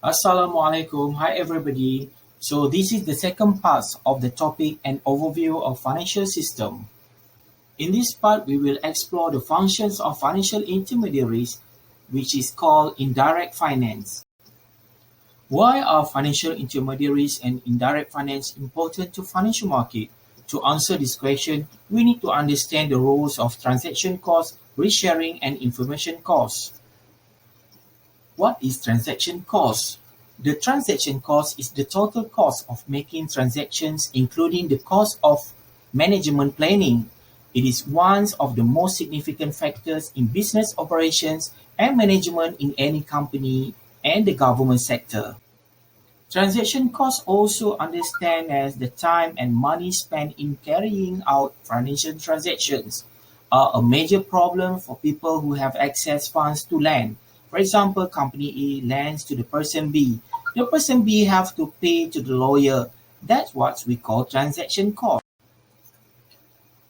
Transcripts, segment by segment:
Assalamualaikum. Hi everybody. So this is the second part of the topic and overview of financial system. In this part, we will explore the functions of financial intermediaries, which is called indirect finance. Why are financial intermediaries and indirect finance important to financial market? To answer this question, we need to understand the roles of transaction costs, risk sharing, and information costs. What is transaction cost? The transaction cost is the total cost of making transactions, including the cost of management planning. It is one of the most significant factors in business operations and management in any company and the government sector. Transaction costs also understand as the time and money spent in carrying out financial transactions are a major problem for people who have access funds to lend. For example, company A lends to the person B. The person B have to pay to the lawyer. That's what we call transaction cost.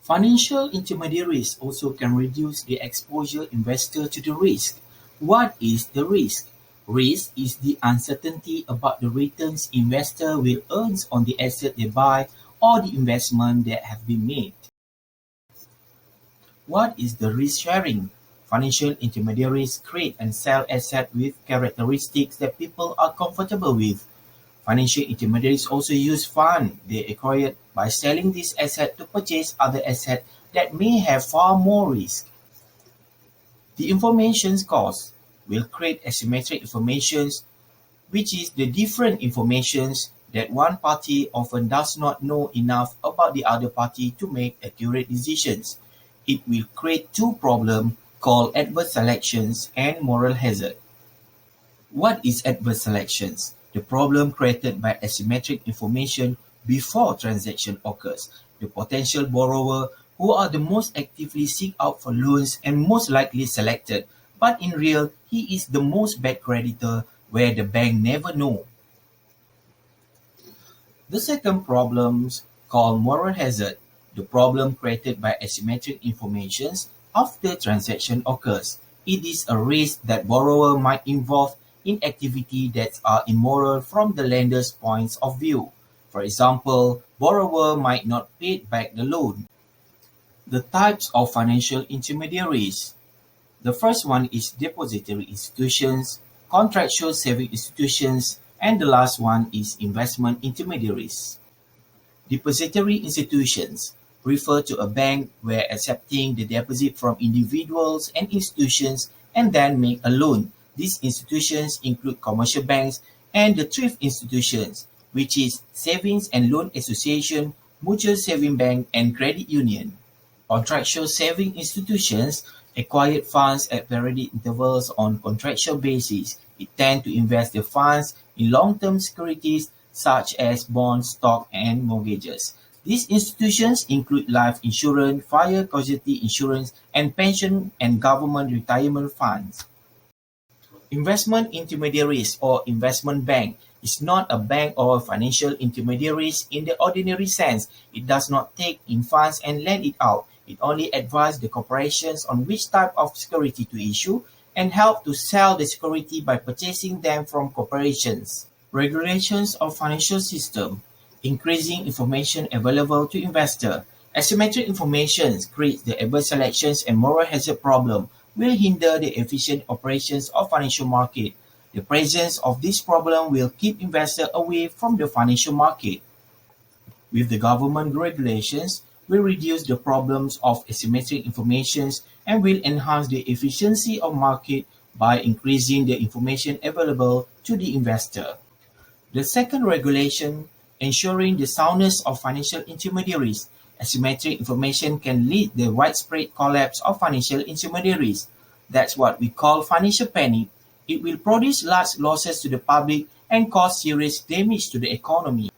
Financial intermediaries also can reduce the exposure investor to the risk. What is the risk? Risk is the uncertainty about the returns investor will earn on the asset they buy or the investment that have been made. What is the risk sharing? Financial intermediaries create and sell assets with characteristics that people are comfortable with. Financial intermediaries also use funds they acquired by selling these assets to purchase other assets that may have far more risk. The information cost will create asymmetric information, which is the different informations that one party often does not know enough about the other party to make accurate decisions. It will create two problems called adverse selections and moral hazard. What is adverse selections? The problem created by asymmetric information before transaction occurs. The potential borrower who are the most actively seek out for loans and most likely selected, but in real, he is the most bad creditor where the bank never know. The second problem called moral hazard, the problem created by asymmetric information after transaction occurs. It is a risk that borrower might involve in activity that are immoral from the lender's point of view. For example, borrower might not pay back the loan. The types of financial intermediaries. The first one is depository institutions, contractual saving institutions, and the last one is investment intermediaries. Depository institutions refer to a bank where accepting the deposit from individuals and institutions and then make a loan. These institutions include commercial banks and the thrift institutions, which is savings and loan association, mutual saving bank, and credit union. Contractual saving institutions acquire funds at periodic intervals on contractual basis. It tends to invest the funds in long-term securities such as bonds, stock, and mortgages. These institutions include life insurance, fire casualty insurance, and pension and government retirement funds. Investment intermediaries or investment bank is not a bank or financial intermediaries in the ordinary sense. It does not take in funds and lend it out. It only advises the corporations on which type of security to issue and help to sell the security by purchasing them from corporations. Regulations of financial system. Increasing information available to investor. Asymmetric information creates the adverse selections and moral hazard problem, will hinder the efficient operations of financial market. The presence of this problem will keep investors away from the financial market. With the government regulations, will reduce the problems of asymmetric information and will enhance the efficiency of market by increasing the information available to the investor. The second regulation, ensuring the soundness of financial intermediaries. Asymmetric information can lead the widespread collapse of financial intermediaries. That's what we call financial panic. It will produce large losses to the public and cause serious damage to the economy.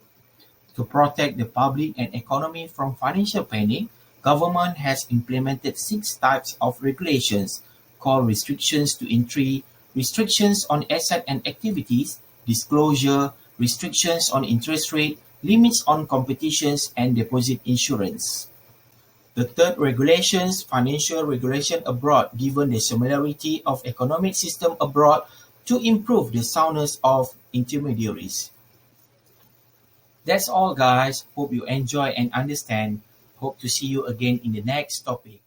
To protect the public and economy from financial panic, government has implemented 6 types of regulations called restrictions to entry, restrictions on asset and activities, disclosure, restrictions on interest rate, limits on competitions, and deposit insurance. The third regulations, financial regulation abroad. Given the similarity of economic system abroad, to improve the soundness of intermediaries. That's all, guys. Hope you enjoy and understand. Hope to see you again in the next topic.